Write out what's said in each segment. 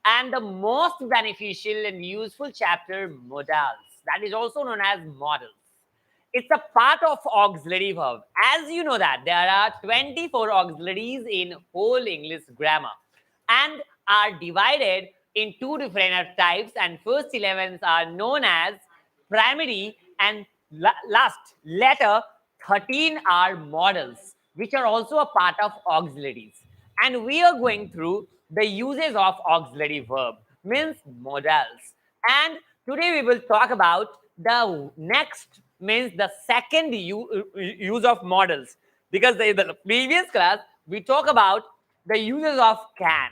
and the most beneficial and useful chapter, modals. That is also known as models. It's a part of auxiliary verb. As you know that there are 24 auxiliaries in whole English grammar and are divided in two different types, and first 11 are known as primary and last letter 13 are models, which are also a part of auxiliaries. And we are going through the uses of auxiliary verb, means modals. And today we will talk about the next, means the second use of models, because in the previous class we talk about the uses of can,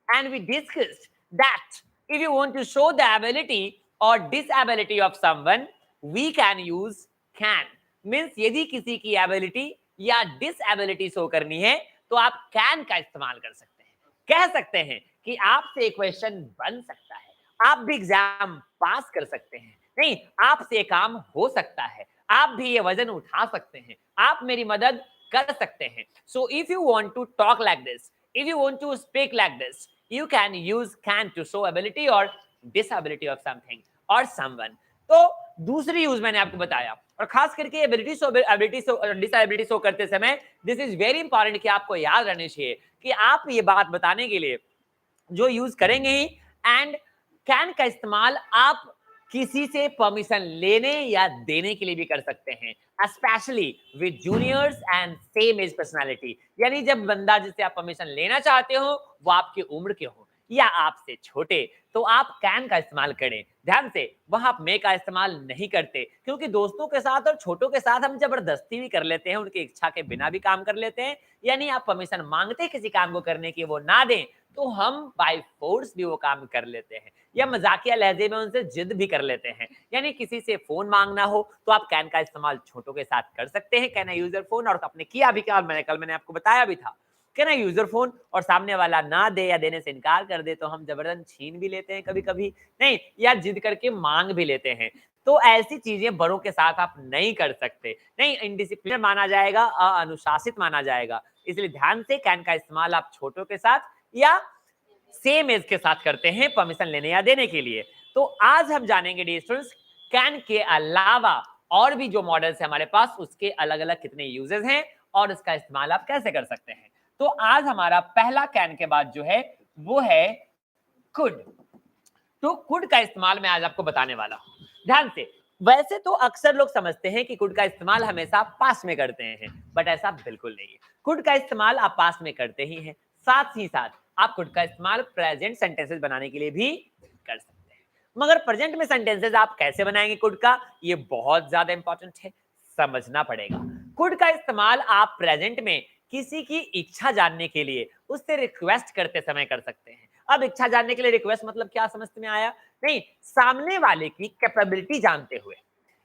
and we discussed that if you want to show the ability or disability of someone, we can use can. Means यदि किसी की ability या disability show करनी है तो आप can का इस्तेमाल कर सकते हैं, कह सकते हैं कि आपसे क्वेश्चन बन सकता है, आप भी एग्जाम पास कर सकते हैं, नहीं आपसे काम हो सकता है, आप भी ये वजन उठा सकते हैं, आप मेरी मदद कर सकते हैं. So if you want to talk like this, if you want to speak like this, you can use can to show ability or disability of something or someone. तो दूसरी यूज मैंने आपको बताया, और खास करके एबिलिटी शो डिसएबिलिटी शो करते समय दिस इज वेरी इंपॉर्टेंट कि आपको याद रहनी चाहिए कि आप ये बात बताने के लिए जो यूज करेंगे ही, एंड कैन का इस्तेमाल आप किसी से परमिशन लेने या देने के लिए भी कर सकते हैं, specially with juniors and same age personality. यानी जब बंदा जिससे आप परमिशन लेना चाहते हो वो आपकी उम्र के हो या आपसे छोटे, तो आप कैन का इस्तेमाल करें. ध्यान से, वहां आप मे का इस्तेमाल नहीं करते, क्योंकि दोस्तों के साथ और छोटों के साथ हम जबरदस्ती भी कर लेते हैं, उनकी इच्छा के बिना भी काम कर लेते हैं. यानी आप परमिशन मांगते किसी काम को करने की, वो ना दें तो हम बाय फोर्स भी वो काम कर लेते हैं, या मजाकिया लहजे में उनसे जिद भी कर लेते हैं. यानी किसी से फोन मांगना हो तो आप कैन का इस्तेमाल छोटों के साथ कर सकते हैं. Can I use your phone, और आपने किया भी क्या, मैंने आपको बताया भी था, can I use your phone, और सामने वाला ना दे या देने से इनकार कर दे तो हम जबरदस्त छीन भी लेते हैं कभी कभी, नहीं या जिद करके मांग भी लेते हैं. तो ऐसी चीजें बड़ों के साथ आप नहीं कर सकते, नहीं इनडिसिप्लिन माना जाएगा, अनुशासित माना जाएगा. इसलिए ध्यान से, कैन का इस्तेमाल आप छोटों के साथ या सेम एज के साथ करते हैं परमिशन लेने या देने के लिए. तो आज हम जानेंगे डियर स्टूडेंट्स, कैन के अलावा और भी जो मॉडल्स है हमारे पास, उसके अलग अलग कितने यूजेस हैं और उसका इस्तेमाल आप कैसे कर सकते हैं. तो आज हमारा पहला कैन के बाद जो है वो है कुड. तो कुड का इस्तेमाल मैं आज आपको बताने वाला हूं. ध्यान से, वैसे तो अक्सर लोग समझते हैं कि कुड का इस्तेमाल हमेशा पास्ट में करते हैं, बट ऐसा बिल्कुल नहीं है. कुड का इस्तेमाल आप पास्ट में करते ही हैं, साथ ही साथ आप कुड का इस्तेमाल प्रेजेंट सेंटेंसेस बनाने के लिए भी कर सकते हैं. मगर प्रेजेंट में सेंटेंसेस आप कैसे बनाएंगे कुड का, ये बहुत ज्यादा इंपॉर्टेंट है, समझना पड़ेगा. कुड का इस्तेमाल आप प्रेजेंट में किसी की इच्छा जानने के लिए उससे रिक्वेस्ट करते समय कर सकते हैं. अब इच्छा जानने के लिए रिक्वेस्ट मतलब क्या समझ में आया, नहीं सामने वाले की कैपेबिलिटी जानते हुए.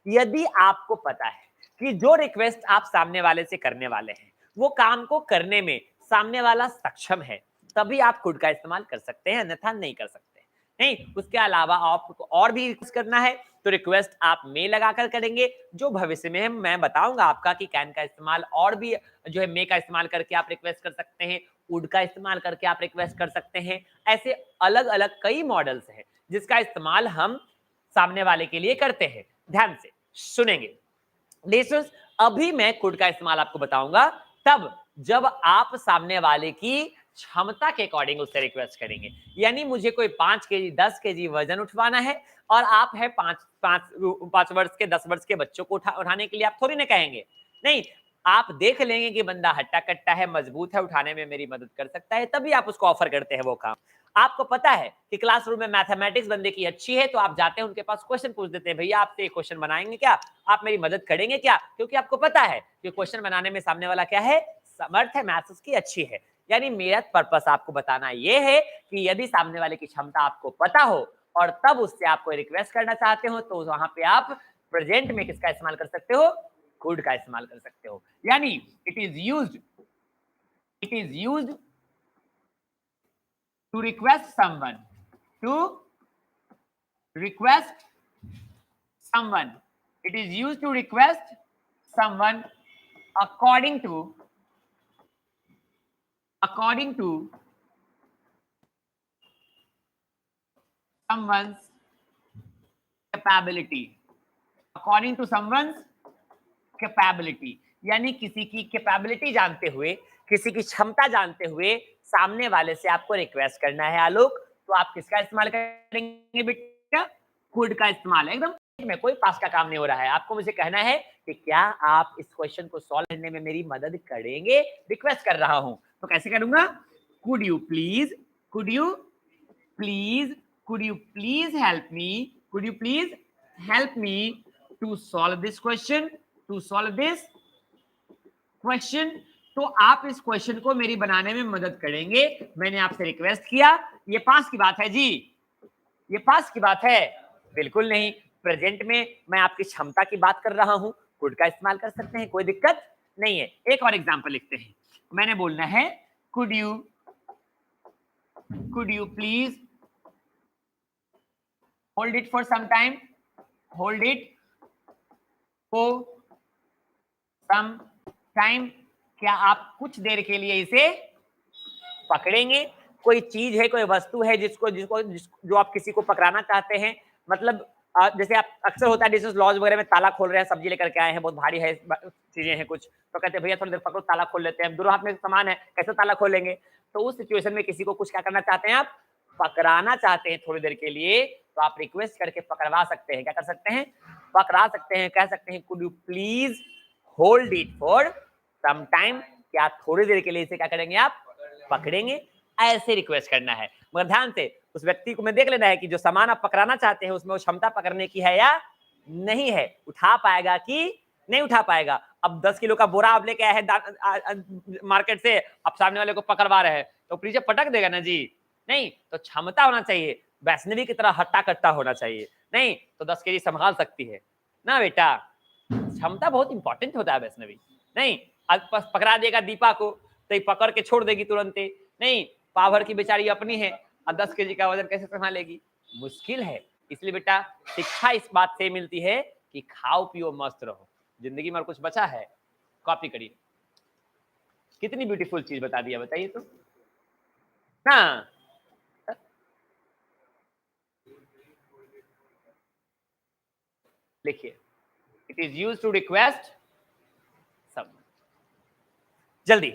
यदि आपको पता है कि जो रिक्वेस्ट आप सामने वाले से करने वाले हैं वो काम को करने में सामने वाला सक्षम है, तभी आप कुड का इस्तेमाल कर सकते हैं, अन्यथा नहीं कर सकते. नहीं, उसके अलावा आपको और भी रिक्वेस्ट करना है तो रिक्वेस्ट आप मे लगाकर करेंगे, जो भविष्य में मैं बताऊंगा आपका कि कैन का इस्तेमाल और भी जो है मे का इस्तेमाल करके आप रिक्वेस्ट कर सकते हैं, वुड का इस्तेमाल करके आप रिक्वेस्ट कर सकते हैं. ऐसे अलग अलग कई मॉडल्स हैं जिसका इस्तेमाल हम सामने वाले के लिए करते हैं. ध्यान से सुनेंगे लिसनर्स, अभी मैं कुड का इस्तेमाल आपको बताऊंगा तब जब आप सामने वाले की क्षमता के अकॉर्डिंग उससे रिक्वेस्ट करेंगे. यानी मुझे कोई 5 केजी 10 केजी वजन उठवाना है और आप है 5 वर्ष के 10 वर्ष के बच्चों को उठाने के लिए आप थोड़ी ना कहेंगे, नहीं आप देख लेंगे कि बंदा हट्टा कट्टा है, मजबूत है, उठाने में मेरी मदद कर सकता है, तभी आप उसको ऑफर करते हैं वो काम. आपको पता है कि क्लासरूम में मैथमेटिक्स बंदे की अच्छी है तो आप जाते हैं उनके पास क्वेश्चन पूछ देते हैं, भैया आपसे क्वेश्चन बनाएंगे क्या, आप मेरी मदद करेंगे क्या, क्योंकि आपको पता है कि क्वेश्चन बनाने में सामने वाला क्या है, समर्थ है, मैथ्स उसकी अच्छी है. यानी मेरा पर्पस आपको बताना यह है कि यदि सामने वाले की क्षमता आपको पता हो और तब उससे आपको रिक्वेस्ट करना चाहते हो तो वहां पे आप प्रेजेंट में किसका इस्तेमाल कर सकते हो, कुड का इस्तेमाल कर सकते हो. यानी it is used to request someone. It is used to request someone according to, someone's capability, according to someone's capability, यानी किसी की कैपेबिलिटी जानते हुए, किसी की क्षमता जानते हुए सामने वाले से आपको रिक्वेस्ट करना है आलोक, तो आप किसका इस्तेमाल करेंगे बेटा? कुड का इस्तेमाल। एकदम में कोई पास का काम नहीं हो रहा है, आपको मुझे कहना है कि क्या आप इस क्वेश्चन को सॉल्व करने में मेरी मदद करेंगे? रिक्वेस्ट कर रहा हूं, तो कैसे करूंगा? Could you please, could you please, could you please help me, could you please help me to solve this question, to solve this question। तो आप इस क्वेश्चन को मेरी बनाने में मदद करेंगे, मैंने आपसे रिक्वेस्ट किया, ये पास की बात है जी, ये पास की बात है? बिल्कुल नहीं, प्रेजेंट में मैं आपकी क्षमता की बात कर रहा हूं, कुड का इस्तेमाल कर सकते हैं, कोई दिक्कत नहीं है। एक और एग्जांपल लिखते हैं, मैंने बोलना है could you please hold it for some time, hold it for some time। क्या आप कुछ देर के लिए इसे पकड़ेंगे? कोई चीज है, कोई वस्तु है जिसको जो आप किसी को पकड़ाना चाहते हैं, मतलब जैसे आप अक्सर होता है डिशेस लॉज वगैरह में ताला खोल रहे हैं, सब्जी लेकर के आए हैं, बहुत भारी है, चीजें हैं कुछ, तो कहते हैं भैया थोड़ी देर पकड़ो, ताला खोल लेते हैं, दोनों हाथ में सामान है, कैसे ताला खोलेंगे? तो उस सिचुएशन में किसी को कुछ क्या करना चाहते हैं, आप पकड़ाना चाहते हैं थोड़ी देर के लिए, तो आप रिक्वेस्ट करके पकड़वा सकते हैं। क्या कर सकते हैं? पकड़ा सकते हैं। कह सकते हैं could you please hold it for some time, क्या थोड़ी देर के लिए इसे क्या करेंगे, आप पकड़ेंगे? ऐसे रिक्वेस्ट करना है। मगर ध्यान से उस व्यक्ति को मैं देख लेना है कि जो सामान आप पकड़ाना चाहते हैं उसमें वो क्षमता पकड़ने की है या नहीं है, उठा पाएगा कि नहीं उठा पाएगा। अब 10 किलो का बोरा आप लेके आए हैं मार्केट से, आप सामने वाले को पकड़वा रहे हैं, तो पीछे पटक देगा ना जी? नहीं, तो क्षमता होना चाहिए, वैष्णवी की तरह हट्टा कट्टा होना चाहिए। नहीं तो 10 केजी संभाल सकती है ना बेटा, क्षमता बहुत इंपॉर्टेंट होता है वैष्णवी। नहीं पकड़ा देगा दीपा को तो पकड़ के छोड़ देगी तुरंत, नहीं पावर की बेचारी अपनी है, और 10 केजी का वजन कैसे संभालेगी? मुश्किल है। इसलिए बेटा शिक्षा इस बात से मिलती है कि खाओ पियो मस्त रहो, जिंदगी में और कुछ बचा है? कॉपी करिए। कितनी ब्यूटीफुल चीज बता दिया, बताइए तो ना। लिखिए, it is used to request सब। जल्दी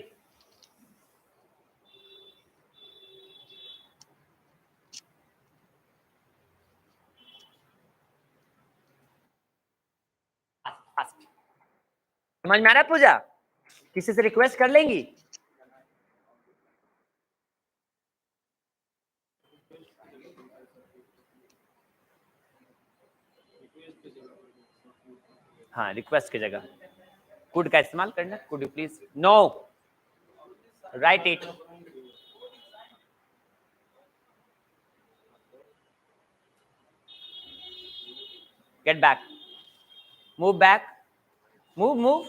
समझ में आ रहा है? पूजा किसी से रिक्वेस्ट कर लेंगी? हाँ, रिक्वेस्ट की जगह कुड का इस्तेमाल करना। Could you please, no, write it. Get back, move back, move.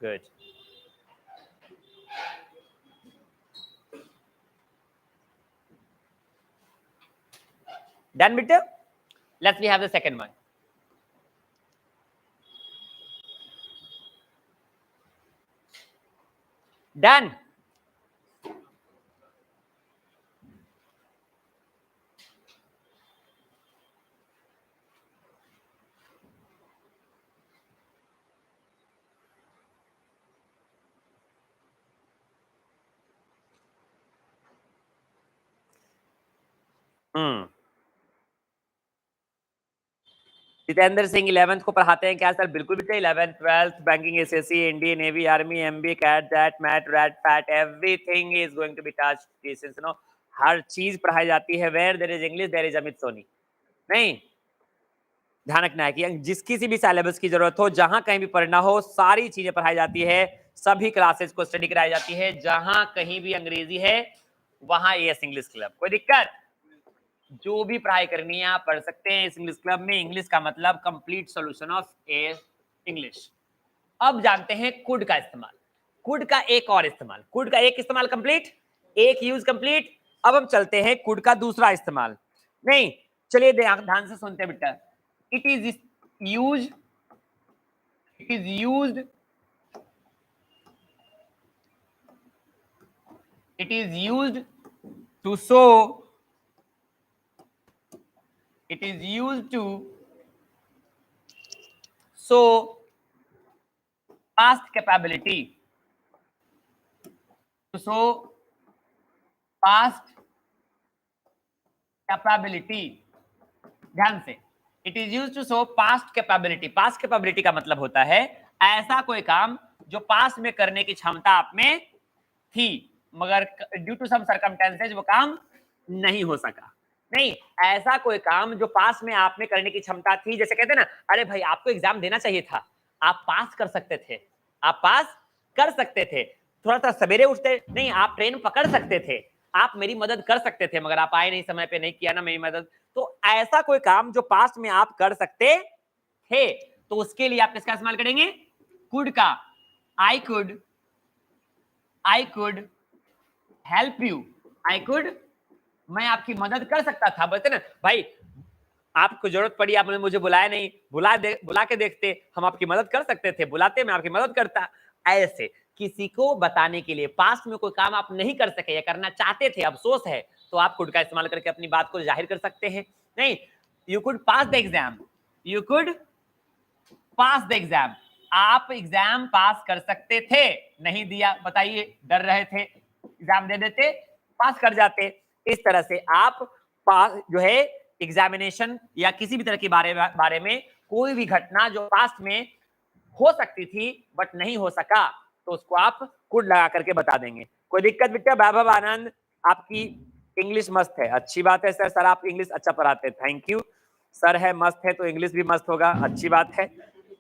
Good. Done, bitte? Let's we have the second one. Done. Jitendra Singh 11th को पढ़ाते हैं क्या सर? बिल्कुल बेटा, 11th 12th banking, SSC, NDA, navy, army, MBA, CAT, that, MAT, rat, fat, everything is going to be touched, since no हर चीज पढ़ाई जाती है। Where there is English there is Amit Soni. नहीं, ध्यान रखना है कि जिस किसी भी सिलेबस की जरूरत हो, जहां कहीं भी पढ़ना हो, सारी चीजें पढ़ाई जाती है, सभी क्लासेस को स्टडी कराई जाती है। जहां कहीं भी अंग्रेजी है वहां एएस इंग्लिश क्लब, कोई दिक्कत? जो भी पढ़ाई करनी है आप पढ़ सकते हैं इस इंग्लिश क्लब में। इंग्लिश का मतलब complete solution of as English. अब जानते हैं कुड का इस्तेमाल। कुड का एक और इस्तेमाल, कुड का एक इस्तेमाल कंप्लीट, एक यूज कंप्लीट। अब हम चलते हैं कुड का दूसरा इस्तेमाल। नहीं, चलिए ध्यान से सुनते हैं बेटा। It is used It is used to show. It is used to show past capability. To show past capability. ध्यान से, it is use to show past capability. Past capability का मतलब होता है ऐसा कोई काम जो पास्ट में करने की क्षमता आप में थी, मगर ड्यू टू सम सर्कमस्टेंसेज वो काम नहीं हो सका। नहीं, ऐसा कोई काम जो पास में आप में करने की क्षमता थी। जैसे कहते हैं ना, अरे भाई आपको एग्जाम देना चाहिए था, आप पास कर सकते थे, आप पास कर सकते थे, थोड़ा सा सवेरे उठते नहीं, आप ट्रेन पकड़ सकते थे, आप मेरी मदद कर सकते थे, मगर आप आए नहीं, समय पे नहीं किया ना मेरी मदद। तो ऐसा कोई काम जो पास्ट में आप कर सकते थे, तो उसके लिए आप किसका इस्तेमाल करेंगे? कुड का। I could help you. I could, मैं आपकी मदद कर सकता था। बोलते ना भाई, आपको जरूरत पड़ी, आपने मुझे बुलाया नहीं, बुला के देखते, हम आपकी मदद कर सकते थे, बुलाते मैं आपकी मदद करता। ऐसे किसी को बताने के लिए पास्ट में कोई काम आप नहीं कर सके या करना चाहते थे, अफसोस है, तो आप कुड का इस्तेमाल करके अपनी बात को जाहिर कर सकते हैं। नहीं, you could pass the exam, you could pass the exam, आप एग्जाम पास कर सकते थे, नहीं दिया, बताइए, डर रहे थे, एग्जाम दे देते, पास कर जाते। इस तरह से आप पास जो है एग्जामिनेशन या किसी भी तरह के बारे में कोई भी घटना जो पास्ट में हो सकती थी बट नहीं हो सका, तो उसको आप कुड लगा करके बता देंगे। कोई दिक्कत बेटा? वैभव आनंद, आपकी इंग्लिश मस्त है, अच्छी बात है सर। सर आप इंग्लिश अच्छा पढ़ाते हैं, थैंक यू सर। है मस्त है तो इंग्लिश भी मस्त होगा, अच्छी बात है।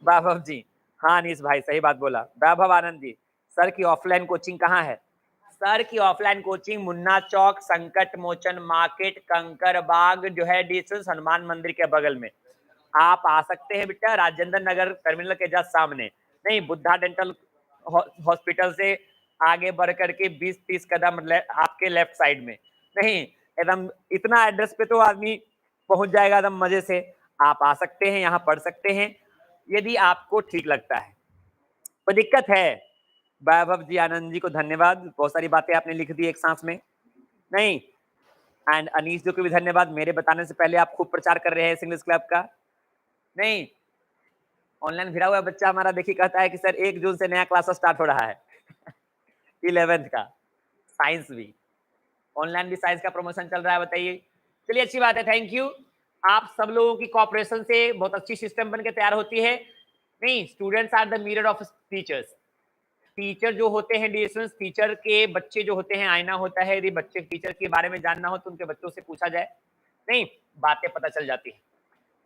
वैभव जी, हाँ अनीस भाई सही बात बोला। वैभव आनंद जी, सर की ऑफलाइन कोचिंग कहाँ है? सर की ऑफलाइन कोचिंग मुन्ना चौक, संकट मोचन मार्केट, कंकर बाग जो है डिस्टेंस हनुमान मंदिर के बगल में आप आ सकते हैं बेटा, राजेंद्र नगर टर्मिनल के जस्ट सामने। नहीं, बुद्धा डेंटल हॉस्पिटल से आगे बढ़ करके 20-30 कदम आपके लेफ्ट साइड में। नहीं, एकदम इतना एड्रेस पे तो आदमी पहुंच जाएगा एकदम मजे से। आप आ सकते हैं, यहाँ पढ़ सकते हैं यदि आपको ठीक लगता है। कोई दिक्कत है? वैभव जी, आनंद जी को धन्यवाद, बहुत सारी बातें आपने लिख दी एक सांस में। नहीं, एंड अनीश जी को भी धन्यवाद, मेरे बताने से पहले आप खूब प्रचार कर रहे हैं इंग्लिश क्लब का। नहीं, ऑनलाइन भिड़ा हुआ बच्चा हमारा देखिए कहता है कि सर 1 जून से नया क्लास स्टार्ट हो रहा है 11th का, साइंस भी, ऑनलाइन भी साइंस का प्रमोशन चल रहा है, बताइए। चलिए अच्छी बात है, थैंक यू। आप सब लोगों की कोऑपरेशन से बहुत अच्छी सिस्टम बन के तैयार होती है। नहीं, students are the mirror of teachers. Teacher जो होते हैं डिस्टेंस, टीचर के बच्चे जो होते हैं आईना होता है। यदि बच्चे टीचर के बारे में जानना हो तो उनके बच्चों से पूछा जाए, नहीं बातें पता चल जाती है।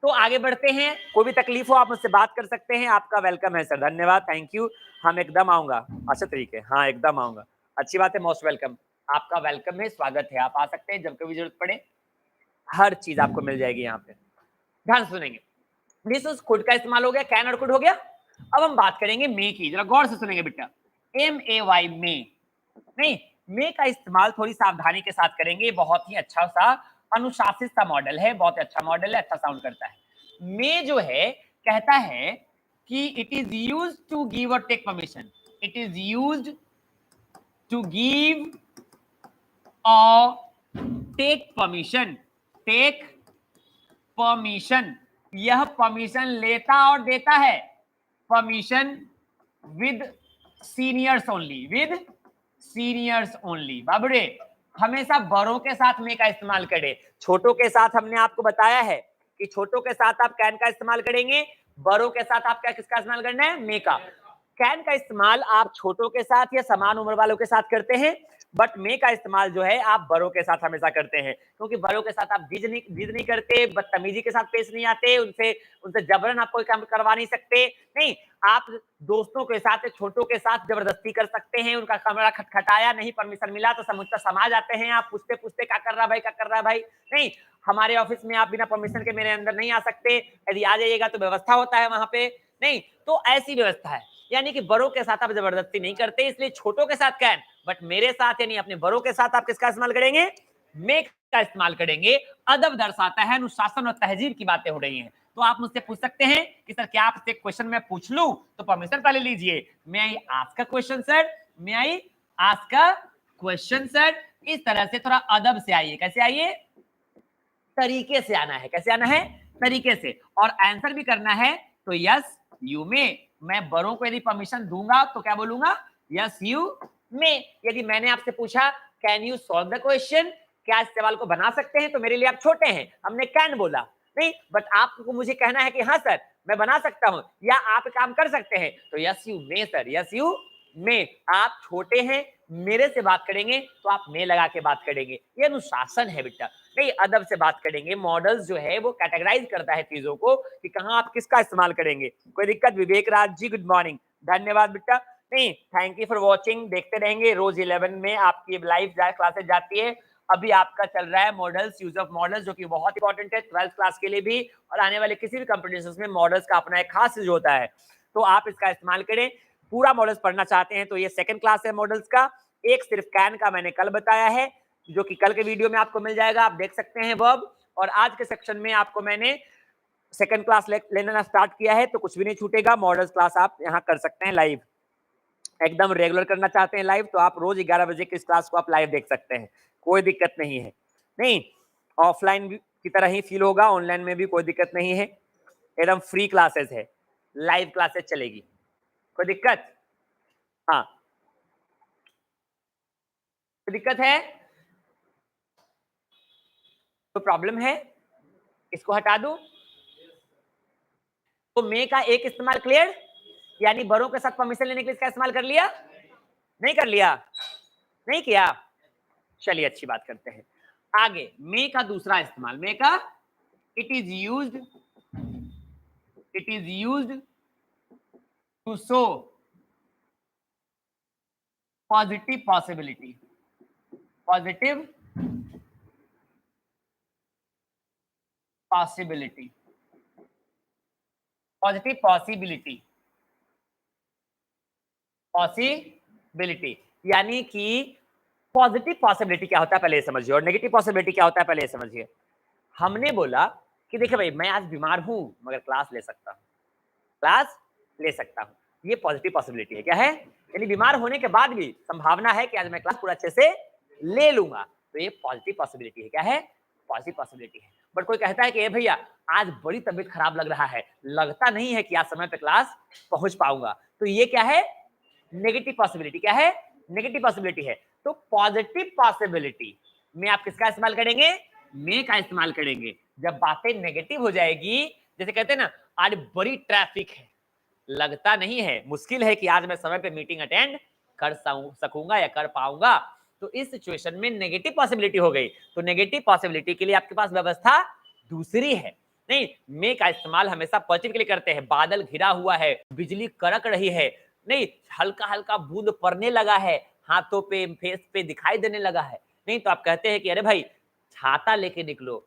तो आगे बढ़ते हैं, कोई भी तकलीफ हो आप मुझसे बात कर सकते हैं। आपका वेलकम है सर, धन्यवाद, थैंक यू। हम एकदम आऊंगा, अच्छा तरीके, हाँ एकदम आऊंगा, अच्छी बात है, मोस्ट वेलकम। आपका वेलकम है, स्वागत है, आप आ सकते हैं जब कभी जरूरत पड़े, हर चीज आपको मिल जाएगी यहाँ पे। ध्यान सुनेंगे, दिस खुद का इस्तेमाल हो गया, कैन और कुड हो गया। अब हम बात करेंगे मे की, जरा गौर से सुनेंगे बेटा। MAY मे, नहीं मे का इस्तेमाल थोड़ी सावधानी के साथ करेंगे। बहुत ही अच्छा सा अनुशासित सा मॉडल है, बहुत अच्छा मॉडल है, अच्छा साउंड करता है। मे जो है कहता है कि it is use to give और take permission, it is use to give और टेक परमिशन, टेक परमिशन, यह परमिशन लेता और देता है। Permission with seniors only, with seniors only. बाबरे, हमेशा बड़ों के साथ मे का इस्तेमाल करें। छोटों के साथ हमने आपको बताया है कि छोटों के साथ आप कैन का इस्तेमाल करेंगे, बड़ों के साथ आप क्या किसका इस्तेमाल करना है? मे का। कैन का इस्तेमाल आप छोटों के साथ या समान उम्र वालों के साथ करते हैं, बट मे का इस्तेमाल जो है आप बड़ों के साथ हमेशा करते हैं, क्योंकि बड़ों के साथ आप जिद नहीं करते, बदतमीजी के साथ पेश नहीं आते, उनसे जबरन आप कोई काम करवा नहीं सकते। नहीं, आप दोस्तों के साथ, छोटों के साथ जबरदस्ती कर सकते हैं। उनका कमरा खटखटाया, नहीं परमिशन मिला तो समझता समाज आते हैं, आप पूछते पूछते क्या कर रहा भाई, क्या कर रहा भाई। नहीं, हमारे ऑफिस में आप बिना परमिशन के मेरे अंदर नहीं आ सकते, यदि आ जाइएगा तो व्यवस्था होता है वहां पे। नहीं, तो ऐसी व्यवस्था है, यानी कि बड़ों के साथ आप जबरदस्ती नहीं करते, इसलिए छोटों के साथ कैन, बट मेरे साथ यानी अपने बड़ों के साथ आप किसका इस्तेमाल करेंगे? मे का इस्तेमाल करेंगे। अदब दर्शाता है, अनुशासन और तहजीब की बातें हो रही हैं। तो आप मुझसे पूछ सकते हैं कि सर क्या आपसे क्वेश्चन मैं पूछ लूं? तो परमिशन पहले लीजिए। May I ask a question sir, may I ask a question sir इस तरह से थोड़ा अदब से आइए। कैसे आइए? तरीके से आना है। कैसे आना है? तरीके से। और आंसर भी करना है तो यस यू मे। मैं बड़ों को यदि परमिशन दूंगा तो क्या बोलूंगा? Yes you may. यदि मैंने आपसे पूछा can you solve the question, क्या इस सवाल को बना सकते हैं, तो मेरे लिए आप छोटे हैं, हमने कैन बोला नहीं, बट आपको मुझे कहना है कि हाँ सर मैं बना सकता हूं या आप काम कर सकते हैं, तो yes you may sir, yes you may. आप छोटे हैं, मेरे से बात करेंगे तो आप मे लगा के बात करेंगे, ये अनुशासन है बेटा। नहीं, अदब से बात करेंगे। मॉडल्स जो है वो कैटेगराइज करता है चीजों को कि कहाँ आप किसका इस्तेमाल करेंगे। कोई दिक्कत? विवेक राज जी गुड मॉर्निंग, धन्यवाद बेटा। नहीं, थैंक यू फॉर वॉचिंग। देखते रहेंगे, रोज 11 में आपकी लाइव क्लासेस जाती है। अभी आपका चल रहा है मॉडल्स, यूज ऑफ मॉडल्स, जो कि बहुत इंपॉर्टेंट है 12th क्लास के लिए भी, और आने वाले किसी भी कॉम्पिटिशन में मॉडल्स का अपना एक खास यूज होता है, तो आप इसका इस्तेमाल करें। पूरा मॉडल्स पढ़ना चाहते हैं तो ये सेकंड क्लास है मॉडल्स का। एक सिर्फ कैन का मैंने कल बताया है, जो कि कल के वीडियो में आपको मिल जाएगा, आप देख सकते हैं वर्ब। और आज के सेक्शन में आपको मैंने सेकंड क्लास लेना स्टार्ट किया है, तो कुछ भी नहीं छूटेगा। मॉडल्स क्लास आप यहाँ कर सकते हैं लाइव, एकदम रेगुलर करना चाहते हैं लाइव, तो आप रोज 11 बजे की इस क्लास को आप लाइव देख सकते हैं, कोई दिक्कत नहीं है। नहीं, ऑफलाइन की तरह ही फील होगा, ऑनलाइन में भी कोई दिक्कत नहीं है, एकदम फ्री क्लासेस है, लाइव क्लासेस चलेगी, कोई दिक्कत? हाँ, कोई दिक्कत है? कोई प्रॉब्लम है? इसको हटा दूं? तो मे का एक इस्तेमाल क्लियर, यानी बड़ों के साथ परमिशन लेने के लिए इसका इस्तेमाल कर लिया? नहीं कर लिया? नहीं किया? चलिए अच्छी बात करते हैं आगे। मे का दूसरा इस्तेमाल, मे का it is used to show positive possibility, positive possibility, positive possibility, possibility, यानी कि पॉजिटिव पॉसिबिलिटी क्या होता है पहले समझिए, और नेगेटिव पॉसिबिलिटी क्या होता है पहले समझिए। हमने बोला कि देखिए भाई, मैं आज बीमार हूं मगर क्लास ले सकता हूं, क्लास ले सकता हूं, ये पॉजिटिव पॉसिबिलिटी है। क्या है? यानी बीमार होने के बाद भी संभावना है कि आज मैं क्लास पूरा अच्छे से ले लूंगा, तो ये पॉजिटिव पॉसिबिलिटी है। क्या है? पॉजिटिव पॉसिबिलिटी है। बट कोई कहता है कि ए भैया आज बड़ी तबीयत खराब लग रहा है, लगता नहीं है कि आज समय पे क्लास पहुंच पाऊंगा, तो ये क्या है? Negative possibility. क्या है? नेगेटिव पॉसिबिलिटी है। तो पॉजिटिव पॉसिबिलिटी में आप किसका इस्तेमाल करेंगे? मे का इस्तेमाल करेंगे। जब बातें नेगेटिव हो जाएगी, जैसे कहते हैं ना आज बड़ी ट्रैफिक है, लगता नहीं है, मुश्किल है कि आज मैं समय पे मीटिंग अटेंड कर सकूंगा या कर पाऊंगा, तो इस सिचुएशन में नेगेटिव पॉसिबिलिटी हो गई। तो नेगेटिव पॉसिबिलिटी के लिए आपके पास व्यवस्था दूसरी है। नहीं, मे का इस्तेमाल हमेशा पॉजिटिव के लिए करते हैं। बादल घिरा हुआ है, बिजली कड़क रही है, नहीं हल्का हल्का बूंद पड़ने लगा है, हाथों पे फेस पे दिखाई देने लगा है, नहीं तो आप कहते हैं कि अरे भाई छाता लेके निकलो,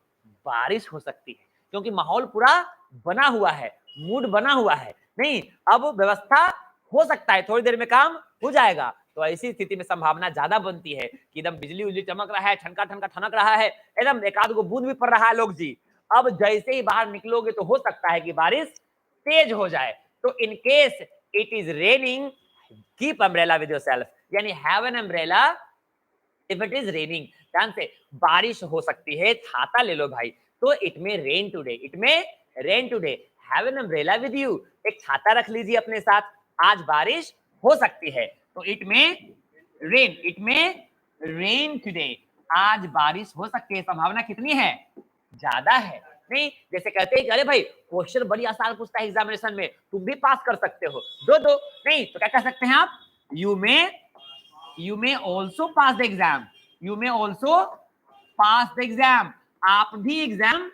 बारिश हो सकती है, क्योंकि माहौल पूरा बना हुआ है, मूड बना हुआ है। नहीं, अब व्यवस्था हो सकता है थोड़ी देर में काम हो जाएगा, तो ऐसी स्थिति में संभावना ज्यादा बनती है कि एकदम बिजली उजली चमक रहा है, ठनका ठनका ठनक रहा है, एकदम एक आध गो बूंद भी पड़ रहा है लोग जी, अब जैसे ही बाहर निकलोगे तो हो सकता है कि बारिश तेज हो जाए। तो in case it is raining, keep umbrella with yourself, यानी have an umbrella if it is raining. ध्यान से, बारिश हो सकती है, छाता ले लो भाई। तो इट में रेन टुडे, इट में rain today, have an umbrella with you, एक छाता रख लीजिए अपने साथ, आज बारिश हो सकती है। तो इट में रेन, इट में रेन टुडे, आज बारिश हो सकती है, संभावना कितनी है? ज्यादा है। नहीं, जैसे कहते हैं कि अरे भाई क्वेश्चन बड़ी आसान पूछता है एग्जामिनेशन में, तुम भी पास कर सकते हो, दो दो। नहीं तो क्या कह सकते हैं आप? You may also pass the exam, you may also pass the exam, आप भी एग्जाम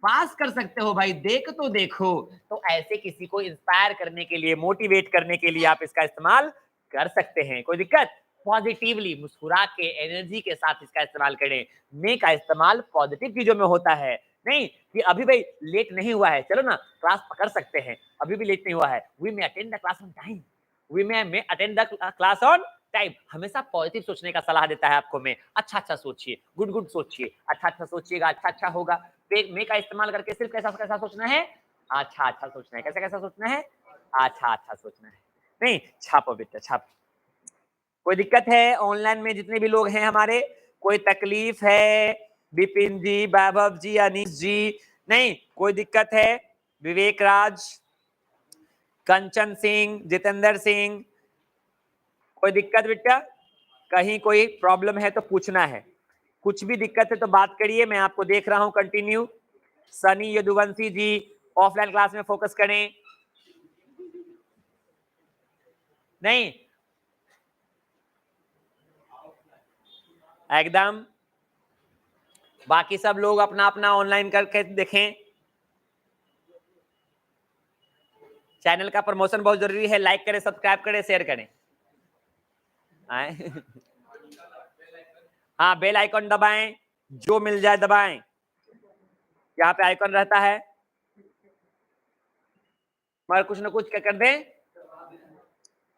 पास कर सकते हो भाई, देख तो देखो। तो ऐसे किसी को इंस्पायर करने के लिए, मोटिवेट करने के लिए आप इसका इस्तेमाल कर सकते हैं, कोई दिक्कत? पॉजिटिवली, मुस्कुरा के, एनर्जी के साथ इसका इस्तेमाल करें। मे का इस्तेमाल पॉजिटिव चीजों में होता है, नहीं कि अभी भाई लेट नहीं हुआ है, चलो ना क्लास पकड़ सकते हैं, अभी भी लेट नहीं हुआ है, we may attend the class on time, we may attend the class on time. हमेशा पॉजिटिव सोचने का सलाह देता है आपको मैं। अच्छा अच्छा सोचिए, गुड गुड सोचिए, अच्छा अच्छा सोचिएगा, अच्छा अच्छा होगा। मे का इस्तेमाल करके सिर्फ कैसा कैसा सोचना है? अच्छा अच्छा सोचना है। कैसा कैसा सोचना है? अच्छा अच्छा सोचना है। नहीं, छापो बेटा छापो। कोई दिक्कत है ऑनलाइन में जितने भी लोग हैं हमारे, कोई तकलीफ है? विपिन जी, वैभव जी, अनीश जी, नहीं कोई दिक्कत है? विवेक राज, कंचन सिंह, जितेंद्र सिंह, कोई दिक्कत बेटा? कहीं कोई प्रॉब्लम है तो पूछना है, कुछ भी दिक्कत है तो बात करिए, मैं आपको देख रहा हूं कंटिन्यू। सनी यदुवंशी जी, ऑफलाइन क्लास में फोकस करें। नहीं एकदम, बाकी सब लोग अपना अपना ऑनलाइन करके देखें। चैनल का प्रमोशन बहुत जरूरी है, लाइक करें, सब्सक्राइब करें, शेयर करें। हाँ बेल आइकन दबाएं, जो मिल जाए दबाएं, यहाँ पे आइकन रहता है, मगर कुछ ना कुछ क्या कर दें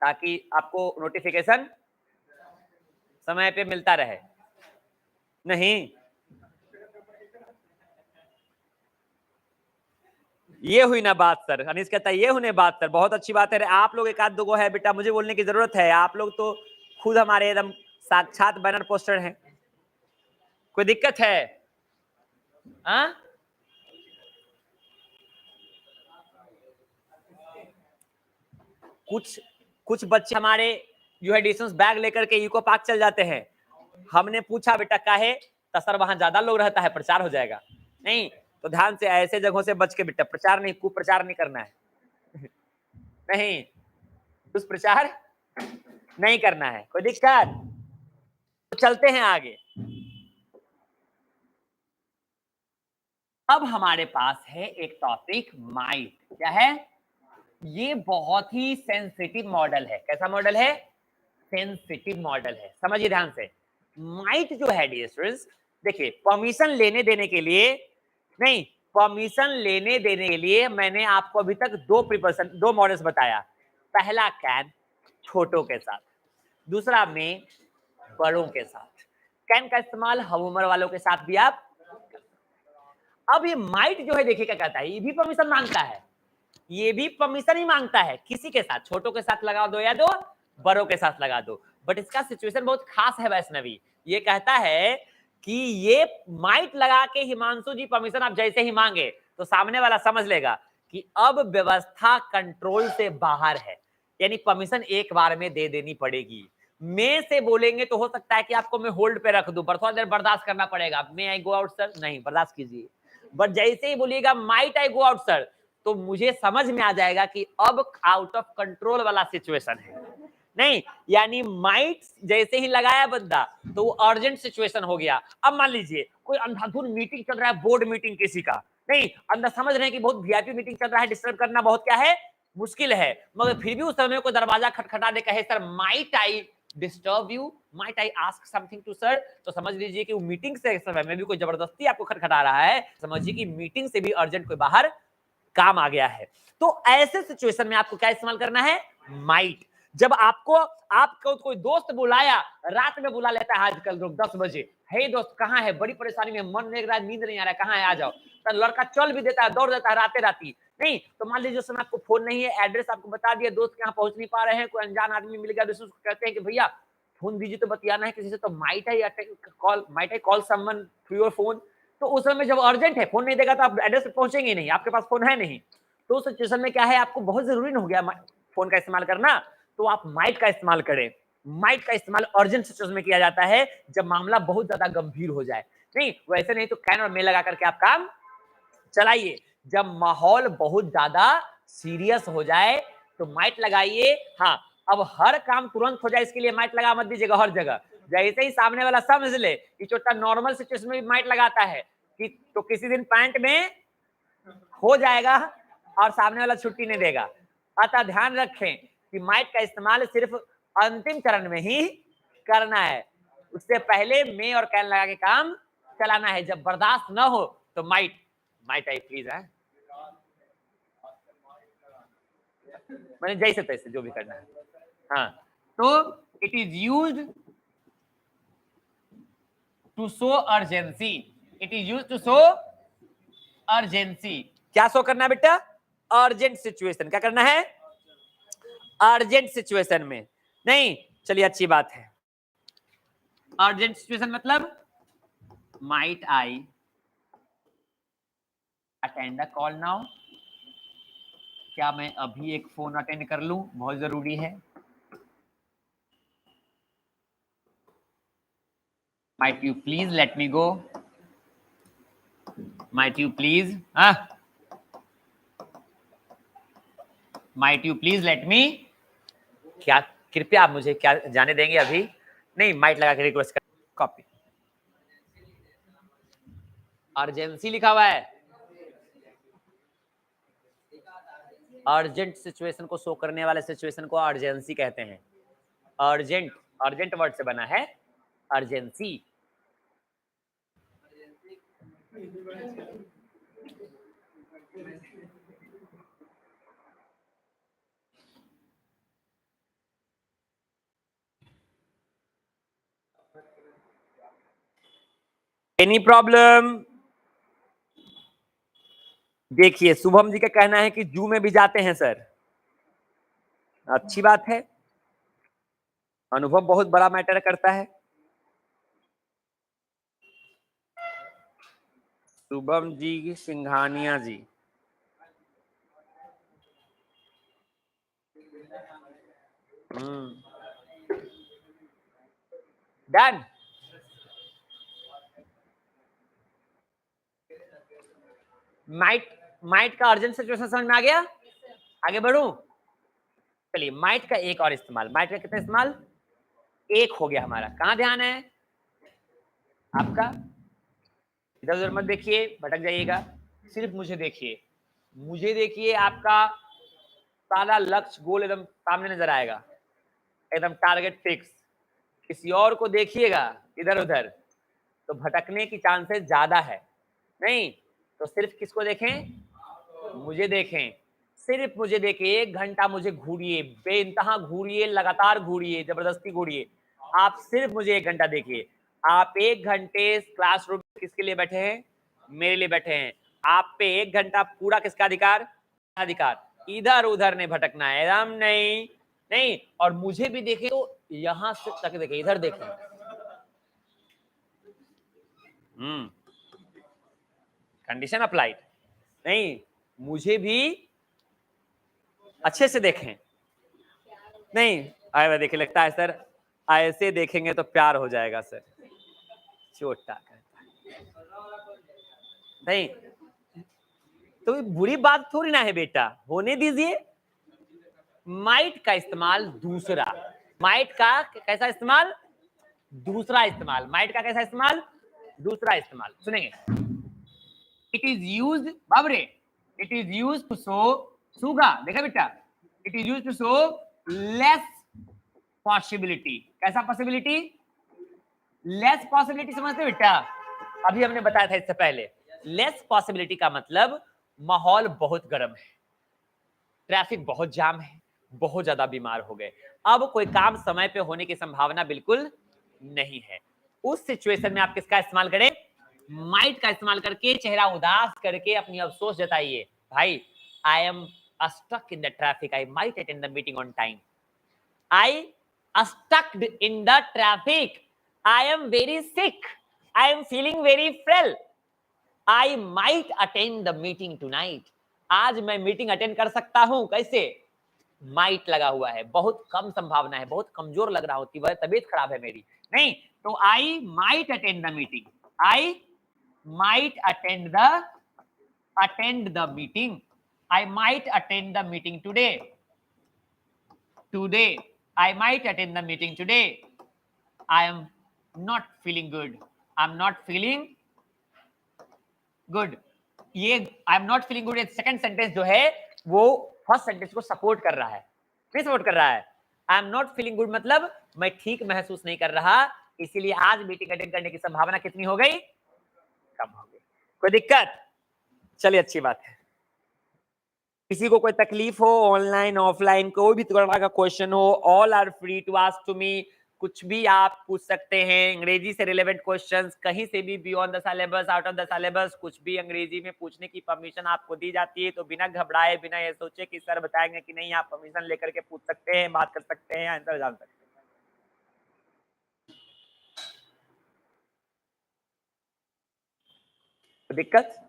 ताकि आपको नोटिफिकेशन समय पे मिलता रहे। नहीं ये हुई ना बात सर, अनीश कहता है ये हुई ना बात सर, बहुत अच्छी बात है। आप लोग एक आध दो गो है बेटा, मुझे बोलने की जरूरत है, आप लोग तो खुद हमारे एकदम साक्षात बैनर पोस्टर हैं। कोई दिक्कत है? हाँ कुछ बच्चे हमारे जो है डिस्टेंस बैग लेकर के इको पार्क चल जाते हैं। हमने पूछा बेटा काहे, तो सर वहां ज्यादा लोग रहता है, प्रचार हो जाएगा। नहीं तो ध्यान से ऐसे जगहों से बच के बेटा, प्रचार नहीं, कुप्रचार नहीं करना है। नहीं दुष्प्रचार नहीं करना है। कोई दिक्कत? तो चलते हैं आगे। अब हमारे पास है एक टॉपिक माइट। क्या है ये? बहुत ही सेंसिटिव मॉडल है। कैसा मॉडल है? सेंसिटिव मॉडल है, समझिए ध्यान से। माइट जो है डियर स्टूडेंट्स, देखिए परमिशन लेने देने के लिए, नहीं परमिशन लेने देने के लिए मैंने आपको अभी तक दो मॉडल्स बताया। पहला कैन छोटों के साथ, दूसरा में बड़ों के साथ। कैन का इस्तेमाल हम उम्र वालों के साथ भी आप। अब ये माइट जो है देखिए क्या कहता है, ये भी परमिशन मांगता है, ये भी परमिशन ही मांगता है। किसी के साथ, छोटों के साथ लगा दो या दो बड़ों के साथ लगा दो। बट इसका सिचुएशन बहुत खास है वैष्णवी। ये कहता है कि ये माइट लगा के हिमांशु जी परमिशन आप जैसे ही मांगे तो सामने वाला समझ लेगा कि अब व्यवस्था कंट्रोल से बाहर है, यानी परमिशन एक बार में दे देनी पड़ेगी। मैं से बोलेंगे तो हो सकता है कि आपको मैं होल्ड पे रख दूं, पर थोड़ा देर बर्दाश्त करना पड़ेगा। मे आई गो आउट सर? नहीं, बर्दाश्त कीजिए। बट जैसे ही बोलिएगा might I go out sir, तो मुझे समझ में आ जाएगा कि अब आउट ऑफ कंट्रोल वाला सिचुएशन है। नहीं यानी माइट जैसे ही लगाया बंदा तो वो अर्जेंट सिचुएशन हो गया। अब मान लीजिए कोई अंधाधुन मीटिंग चल रहा है, बोर्ड मीटिंग किसी का, नहीं अंदर समझ रहे हैं कि बहुत वीआईपी मीटिंग चल रहा है, डिस्टर्ब करना बहुत क्या है मुश्किल है, मगर फिर भी उस समय को दरवाजा खटखटा दे कहे sir might I disturb you, might I ask something to sir, तो समझ लीजिए कि वो मीटिंग से समय में भी कोई जबरदस्ती आपको खटखटा रहा है, समझिए कि मीटिंग से भी अर्जेंट कोई बाहर काम आ गया है। तो ऐसे सिचुएशन में आपको क्या इस्तेमाल करना है? माइट। जब आपको कोई दोस्त बुलाया, रात में बुला लेता है आजकल लोग 10 बजे, हे दोस्त कहाँ है, बड़ी परेशानी में, मन नहीं रहा, नींद नहीं आ रहा, कहाँ है, आ जाओ। तो लड़का चल भी देता है, दौड़ देता है राते राती। नहीं तो मान लीजिए उस समय आपको फोन नहीं है, एड्रेस आपको बता दिया, दोस्त के यहाँ पहुंच नहीं पा रहे हैं, कोई अनजान आदमी मिल गया, दोस्त उसको कहते हैं कि भैया फोन दीजिए तो बतियाना है किसी से, तो might I call someone through your phone. तो उस समय जब अर्जेंट है, फोन नहीं देगा तो आप एड्रेस पे पहुंचेंगे नहीं, आपके पास फोन है नहीं। तो उस सिचुएशन में क्या है, आपको बहुत जरूरी हो गया फोन का इस्तेमाल करना, तो आप माइट का इस्तेमाल करें। माइट का इस्तेमाल अर्जेंट सिचुएशन में किया जाता है जब मामला बहुत ज्यादा गंभीर हो जाए। नहीं वैसे नहीं तो कैन और मेल लगा करके आप काम चलाइए। जब माहौल बहुत ज्यादा सीरियस हो जाए तो माइट लगाइए। हाँ अब हर काम तुरंत हो जाए इसके लिए माइट लगा मत दीजिएगा हर जगह। जैसे ही सामने वाला समझ ले कि छोटा नॉर्मल सिचुएशन में भी माइट लगाता है कि तो किसी दिन पैंट में हो जाएगा और सामने वाला छुट्टी नहीं देगा। अतः ध्यान रखें कि माइट का इस्तेमाल सिर्फ अंतिम चरण में ही करना है, उससे पहले मे और कैन लगा के काम चलाना है। जब बर्दाश्त न हो तो माइट आई प्लीज है, मैंने जैसे तैसे जो भी करना है। हाँ तो it is used to show urgency, it is used to show urgency. क्या शो करना है बेटा? Urgent situation. क्या करना है? अर्जेंट सिचुएशन में। नहीं चलिए अच्छी बात है। अर्जेंट सिचुएशन मतलब might I attend the call now, क्या मैं अभी एक फोन अटेंड कर लूं, बहुत जरूरी है। Might you please let me go, might you please, might you please let me, क्या कृपया आप मुझे क्या जाने देंगे अभी, नहीं माइट लगा के रिक्वेस्ट कर, कॉपी, अर्जेंसी लिखा हुआ है, अर्जेंट सिचुएशन को शो करने वाले सिचुएशन को अर्जेंसी कहते हैं। अर्जेंट, अर्जेंट वर्ड से बना है अर्जेंसी। Any problem? देखिए शुभम जी का कहना है कि जू में भी जाते हैं सर, अच्छी बात है, अनुभव बहुत बड़ा मैटर करता है। शुभम जी, सिंघानिया जी, डन। माइट, माइट का अर्जेंट सिचुएशन समझ में आ गया? आगे बढ़ूं? चलिए माइट का एक और इस्तेमाल, माइट का कितना इस्तेमाल? एक हो गया हमारा। कहां ध्यान है आपका? इधर उधर मत देखिए, भटक जाइएगा, सिर्फ मुझे देखिए, मुझे देखिए, आपका सारा लक्ष्य गोल एकदम सामने नजर आएगा, एकदम टारगेट फिक्स। किसी और को देखिएगा इधर उधर तो भटकने की चांसेस ज्यादा है, नहीं तो सिर्फ किसको देखें? मुझे देखें, सिर्फ मुझे देखिए, 1 घंटा मुझे घूरिए, बेइंतहा घूरिए, लगातार घूरिए, जबरदस्ती घूरिए, आप सिर्फ मुझे 1 घंटा देखिए। आप 1 घंटे क्लासरूम में किसके लिए बैठे हैं? मेरे लिए बैठे हैं। आप पे 1 घंटा पूरा किसका अधिकार? अधिकार। इधर उधर नहीं भटकना है, एकदम नहीं, नहीं। और मुझे भी देखे तो यहां से तक देखे, इधर देखें, कंडीशन अप्लाइड, नहीं मुझे भी अच्छे से देखें, नहीं आए देखे, लगता है सर ऐसे देखेंगे तो प्यार हो जाएगा सर, छोटा कहता नहीं, तो बुरी बात थोड़ी ना है बेटा, होने दीजिए। माइट का इस्तेमाल दूसरा, माइट का कैसा इस्तेमाल? दूसरा इस्तेमाल, माइट का कैसा इस्तेमाल? दूसरा इस्तेमाल सुनेंगे। इट इज यूज्ड, बाबरे, it is used to show, सुगा देखा बेटा, it is used to show less possibility. कैसा पॉसिबिलिटी? लेस पॉसिबिलिटी समझते बेटा? अभी हमने बताया था इससे पहले, लेस पॉसिबिलिटी का मतलब माहौल बहुत गर्म है, ट्रैफिक बहुत जाम है, बहुत ज्यादा बीमार हो गए, अब कोई काम समय पे होने की संभावना बिल्कुल नहीं है। उस सिचुएशन में आप किसका इस्तेमाल करें? माइट का इस्तेमाल करके चेहरा उदास करके अपनी अफसोस जताइए, भाई I am stuck in the traffic, I might attend the meeting on time, I stuck in the traffic, I am very sick, I am feeling very frail, I might attend the meeting tonight, आज मैं meeting attend कर सकता हूं। कैसे? Might लगा हुआ है, बहुत कम संभावना है, बहुत कमजोर लग रहा होती है, तबीयत खराब है मेरी, नहीं तो आई might attend the meeting, I might attend the meeting, I might attend the meeting today, today I might attend the meeting today, I am not feeling good, I'm not feeling good। ये I am not feeling good second sentence जो है वो first sentence को support कर रहा है, नहीं support कर रहा है। I am not feeling good मतलब मैं ठीक महसूस नहीं कर रहा, इसीलिए आज मीटिंग अटेंड करने की संभावना कितनी हो गई? कम हो गई। कोई दिक्कत? चलिए अच्छी बात है। किसी को कोई तकलीफ हो, ऑनलाइन ऑफलाइन कोई भी तरह का क्वेश्चन हो, all are free to ask to me, कुछ भी आप पूछ सकते हैं, अंग्रेजी से रिलेवेंट क्वेश्चंस कहीं से भी, beyond the syllabus, out of the syllabus, कुछ भी अंग्रेजी में पूछने की परमिशन आपको दी जाती है, तो बिना घबराए, बिना ये सोचे कि सर बताएंगे कि नहीं, आप परमिशन लेकर के पूछ सकते हैं, बात कर सकते हैं, आंसर जान सकते हैं। दिक्कत?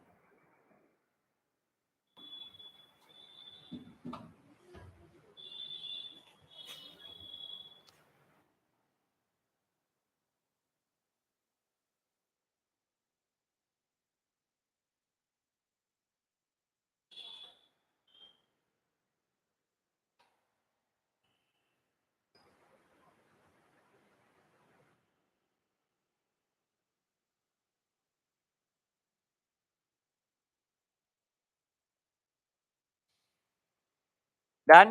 डन?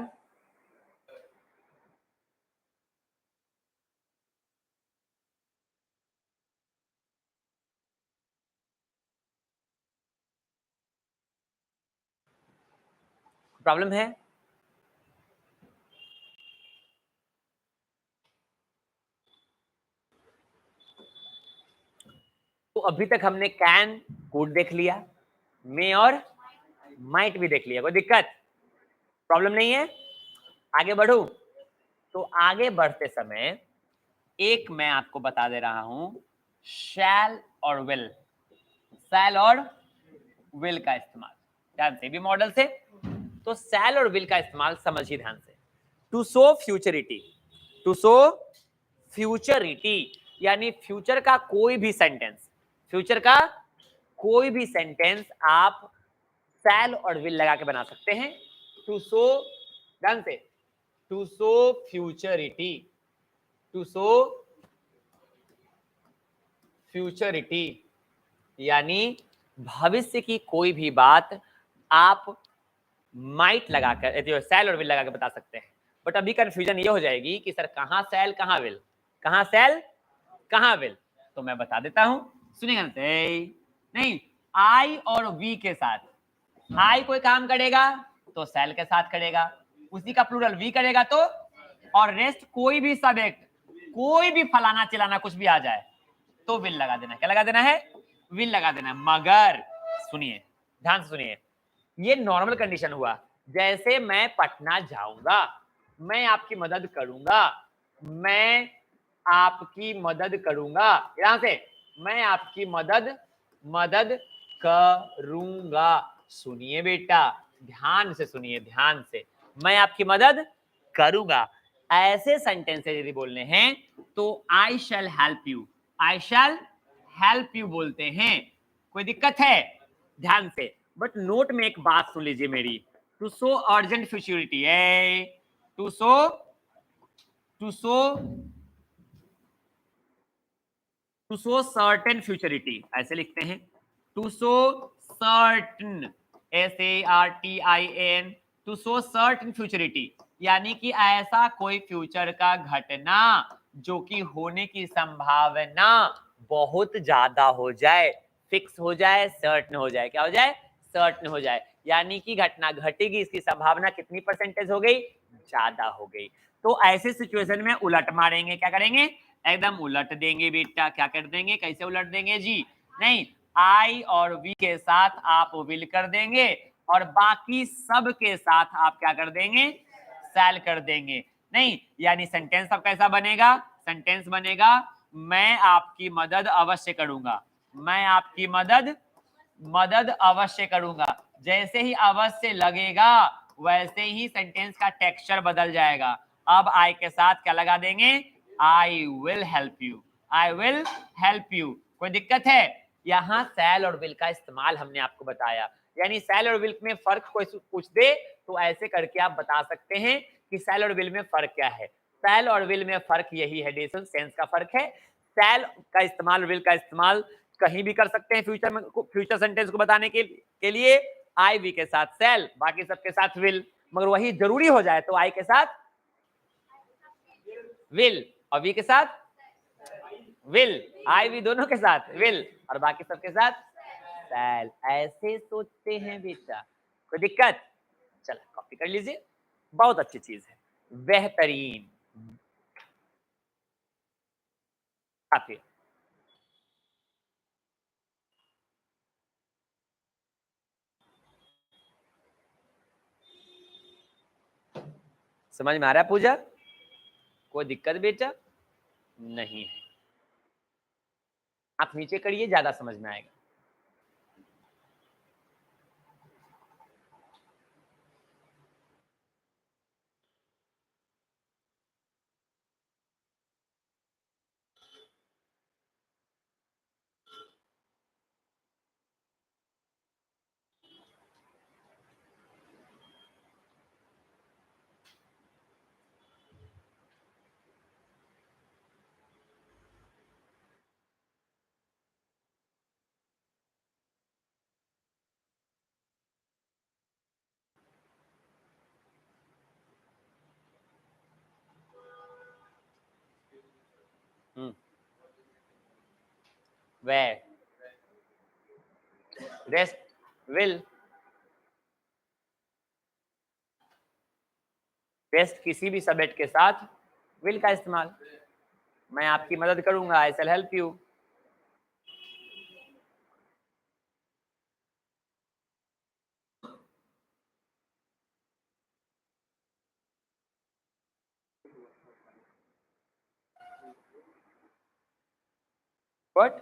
प्रॉब्लम है? तो अभी तक हमने कैन कोड देख लिया, मे और माइट भी देख लिया, कोई दिक्कत? प्रॉब्लम नहीं है? आगे बढ़ू? तो आगे बढ़ते समय एक मैं आपको बता दे रहा हूं, शैल और विल। शैल और विल का इस्तेमाल ध्यान से, भी मॉडल से। तो शैल और विल का इस्तेमाल समझिए ध्यान से। To show futurity, to show futurity यानी फ्यूचर का कोई भी सेंटेंस, फ्यूचर का कोई भी सेंटेंस आप शैल और विल लगा के बना सकते हैं। टू शो, ध्यान से, to show futurity, to show futurity यानी भविष्य की कोई भी बात आप माइट लगाकर, सेल और विल लगा के बता सकते हैं। बट अभी कंफ्यूजन ये हो जाएगी कि सर कहां सेल कहां विल, कहां सेल कहां विल। तो मैं बता देता हूं, सुनिएगा नहीं, आई और वी के साथ आई कोई काम करेगा तो सेल के साथ करेगा, उसी का प्लूरल वी करेगा तो, और रेस्ट कोई भी सब्जेक्ट, कोई भी फलाना चिलाना कुछ भी आ जाए तो विल लगा देना। क्या लगा देना है? विल लगा देना। मगर सुनिए, ध्यान से सुनिए, ये नॉर्मल कंडीशन हुआ। जैसे मैं पटना जाऊंगा, मैं आपकी मदद करूंगा, मैं आपकी मदद करूंगा, यहां से मैं आपकी मदद करूंगा। सुनिए बेटा, ध्यान से सुनिए, ध्यान से, मैं आपकी मदद करूंगा। ऐसे सेंटेंसेस यदि बोलने हैं तो I shall help you, I shall help you बोलते हैं। कोई दिक्कत है? ध्यान से। बट नोट में एक बात सुन लीजिए मेरी, टू शो अर्जेंट फ्यूचरिटी है, to show, to show, to show certain futurity ऐसे लिखते हैं। To show certain, SARTIN, to show certain futurity यानी कि ऐसा कोई फ्यूचर का घटना जो कि होने की संभावना बहुत ज्यादा हो जाए, फिक्स हो जाए, सर्टन हो जाए। क्या हो जाए? सर्टन हो जाए। यानी कि घटना घटेगी, इसकी संभावना कितनी परसेंटेज हो गई? ज्यादा हो गई। तो ऐसे सिचुएशन में उलट मारेंगे, क्या करेंगे? एकदम उलट देंगे बेटा। क्या कर देंगे? कैसे उलट देंगे जी? नहीं, आई और वी के साथ आप विल कर देंगे और बाकी सब के साथ आप क्या कर देंगे? सेल कर देंगे। नहीं, यानी सेंटेंस अब कैसा बनेगा? सेंटेंस बनेगा, मैं आपकी मदद अवश्य करूंगा, मैं आपकी मदद अवश्य करूंगा। जैसे ही अवश्य लगेगा वैसे ही सेंटेंस का टेक्सचर बदल जाएगा। अब आई के साथ क्या लगा देंगे? I will help you, I will help you. कोई दिक्कत है? यहां सेल और विल का इस्तेमाल हमने आपको बताया। यानी सेल और विल में फर्क कोई पूछ दे तो ऐसे करके आप बता सकते हैं कि सेल और विल में फर्क क्या है। सेल और विल में फर्क यही है, डिफरेंस सेंस का फर्क है। सेल का इस्तेमाल, विल का इस्तेमाल कहीं भी कर सकते हैं फ्यूचर में, फ्यूचर सेंटेंस को बताने के लिए आई वी के साथ सेल, बाकी सबके साथ विल। मगर वही जरूरी हो जाए तो आई के साथ विल और वी के साथ विल, आई वी दोनों के साथ विल और बाकी सबके साथ सेल। ऐसे सोचते हैं बेटा, कोई दिक्कत? चलो कॉपी कर लीजिए, बहुत अच्छी चीज है, बेहतरीन। काफी समझ में आ रहा है पूजा? कोई दिक्कत बेटा नहीं है। आप नीचे करिए, ज्यादा समझ में आएगा। where, rest, will, rest किसी भी सब्जेक्ट के साथ will का इस्तेमाल। मैं आपकी मदद करूंगा, I shall help you। What?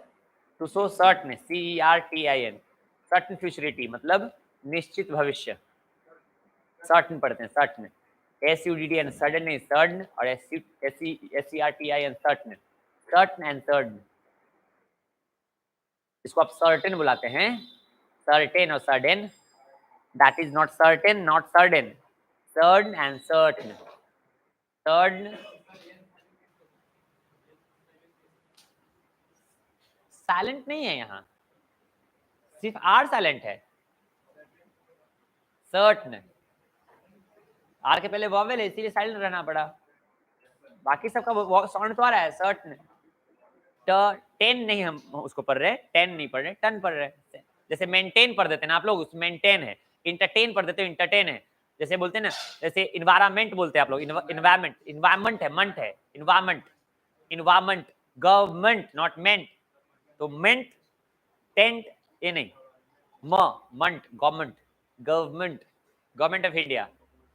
To show certain, CERTIN, certain futurity मतलब निश्चित भविष्य। certain पढ़ते हैं, certain, SUDDN sudden नहीं certain, और SERTIN certain, certain and certain, इसको आप certain बुलाते हैं, certain और sudden, that is not certain, not sudden, certain and certain, certain, silent नहीं है यहाँ, सिर्फ आर साइलेंट है, सर्टन, आर के पहले वॉवेल है इसीलिए साइलेंट रहना पड़ा, बाकी सबका साउंड तो आ रहा है, सर्टन। टेन नहीं हम उसको पढ़ रहे, टेन नहीं पढ़ रहे, टन पढ़ रहे, जैसे मेंटेन पढ़ देते हैं ना आप लोग, मेंटेन है, इंटरटेन पढ़ देते हो, इंटरटेन है, जैसे बोलते हैं ना, जैसे इन्वायरमेंट बोलते हैं आप लोग, इन्वायरमेंट, इन्वायरमेंट है, मंट है, environment, environment, government not ment, तो मेंट, टेंट ये नहीं, ment, government, government, government of India,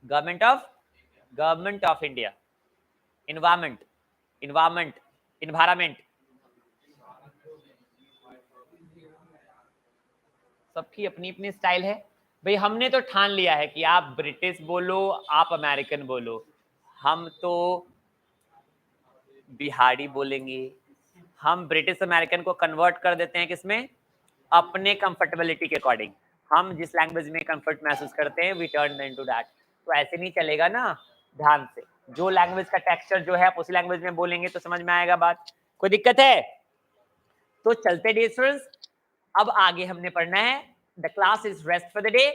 government of India, environment, environment, environment, सबकी अपनी अपनी स्टाइल है भाई। हमने तो ठान लिया है कि आप ब्रिटिश बोलो, आप अमेरिकन बोलो, हम तो बिहारी बोलेंगे, हम ब्रिटिश अमेरिकन को कन्वर्ट कर देते हैं किसमें, अपने कंफर्टेबिलिटी के अकॉर्डिंग, हम जिस लैंग्वेज में कंफर्ट महसूस करते हैं वी टर्न इनटू दैट। तो ऐसे नहीं चलेगा ना, ध्यान से, जो लैंग्वेज का टेक्सचर जो है आप उसी लैंग्वेज में बोलेंगे तो समझ में आएगा बात, कोई दिक्कत है? तो चलते डियर स्टूडेंट्स, अब आगे हमने पढ़ना है, the class is rest for the day,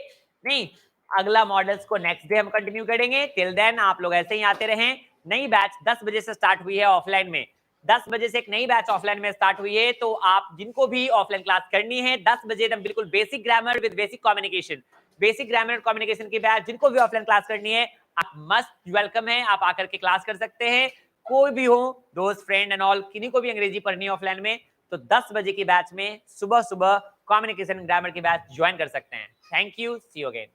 नहीं अगला मॉडल्स को नेक्स्ट डे हम कंटिन्यू करेंगे। टिल देन आप लोग ऐसे ही आते रहें। नई बैच 10 बजे से स्टार्ट हुई है ऑफलाइन में, 10 बजे से एक नई बैच ऑफलाइन में स्टार्ट हुई है, तो आप जिनको भी ऑफलाइन क्लास करनी है 10 बजे एकदम बिल्कुल basic grammar with basic communication, basic grammar और कम्युनिकेशन की बैच जिनको भी ऑफलाइन क्लास करनी है, आप मस्ट वेलकम है, आप आकर के क्लास कर सकते हैं, कोई भी हो, दोस्त, फ्रेंड एंड ऑल, किन्हीं को भी अंग्रेजी पढ़नी है ऑफलाइन में तो 10 बजे की बैच में सुबह सुबह कम्युनिकेशन ग्रामर की बैच ज्वाइन कर सकते हैं। Thank you, see you again.